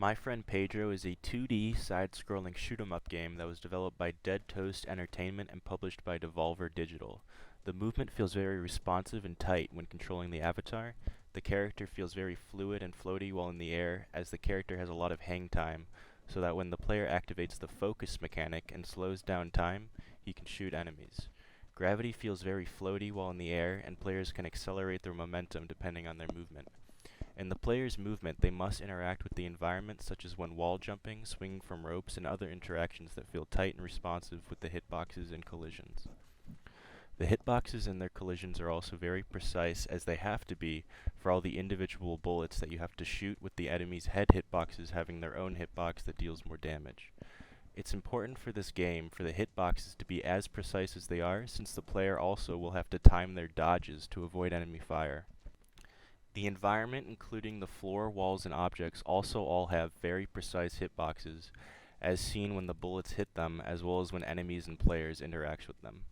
My Friend Pedro is a 2D side-scrolling shoot-'em-up game that was developed by Dead Toast Entertainment and published by Devolver Digital. The movement feels very responsive and tight when controlling the avatar. The character feels very fluid and floaty while in the air, as the character has a lot of hang time, so that when the player activates the focus mechanic and slows down time, he can shoot enemies. Gravity feels very floaty while in the air, and players can accelerate their momentum depending on their movement. In the player's movement, they must interact with the environment, such as when wall jumping, swinging from ropes, and other interactions that feel tight and responsive with the hitboxes and collisions. The hitboxes and their collisions are also very precise, as they have to be for all the individual bullets that you have to shoot, with the enemy's head hitboxes having their own hitbox that deals more damage. It's important for this game for the hitboxes to be as precise as they are, since the player also will have to time their dodges to avoid enemy fire. The environment, including the floor, walls, and objects, also all have very precise hitboxes, as seen when the bullets hit them, as well as when enemies and players interact with them.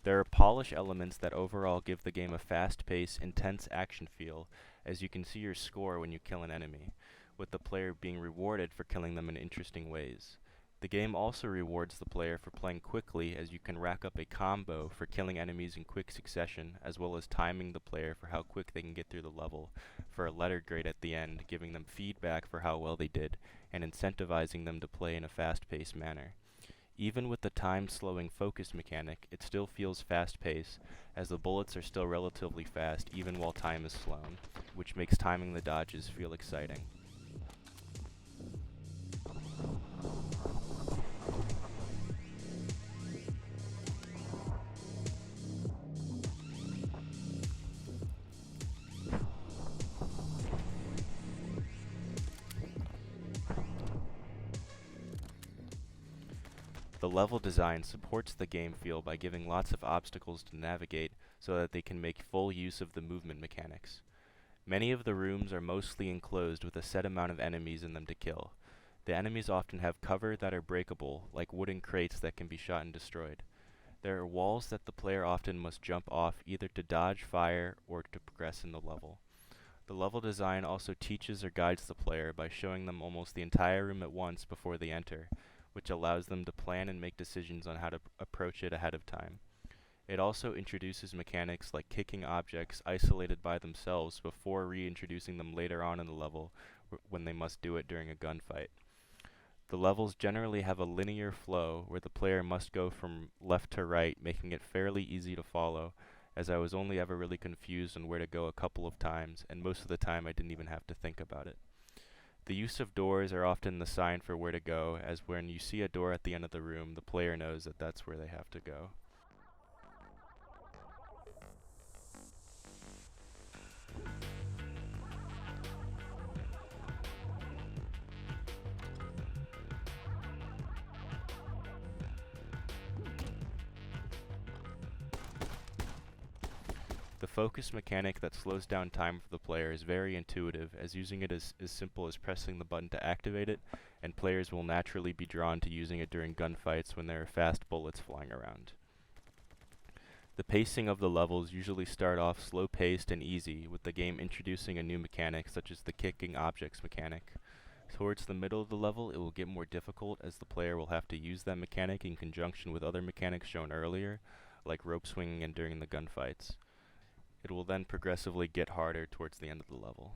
There are polish elements that overall give the game a fast-paced, intense action feel, as you can see your score when you kill an enemy, with the player being rewarded for killing them in interesting ways. The game also rewards the player for playing quickly, as you can rack up a combo for killing enemies in quick succession, as well as timing the player for how quick they can get through the level, for a letter grade at the end, giving them feedback for how well they did, and incentivizing them to play in a fast-paced manner. Even with the time-slowing focus mechanic, it still feels fast-paced, as the bullets are still relatively fast even while time is slown, which makes timing the dodges feel exciting. The level design supports the game feel by giving lots of obstacles to navigate so that they can make full use of the movement mechanics. Many of the rooms are mostly enclosed with a set amount of enemies in them to kill. The enemies often have cover that are breakable, like wooden crates that can be shot and destroyed. There are walls that the player often must jump off either to dodge fire or to progress in the level. The level design also teaches or guides the player by showing them almost the entire room at once before they enter, which allows them to plan and make decisions on how to approach it ahead of time. It also introduces mechanics like kicking objects isolated by themselves before reintroducing them later on in the level when they must do it during a gunfight. The levels generally have a linear flow where the player must go from left to right, making it fairly easy to follow, as I was only ever really confused on where to go a couple of times, and most of the time I didn't even have to think about it. The use of doors are often the sign for where to go, as when you see a door at the end of the room, the player knows that that's where they have to go. The focus mechanic that slows down time for the player is very intuitive, as using it is as simple as pressing the button to activate it, and players will naturally be drawn to using it during gunfights when there are fast bullets flying around. The pacing of the levels usually start off slow-paced and easy, with the game introducing a new mechanic such as the kicking objects mechanic. Towards the middle of the level, it will get more difficult, as the player will have to use that mechanic in conjunction with other mechanics shown earlier, like rope swinging and during the gunfights. It will then progressively get harder towards the end of the level.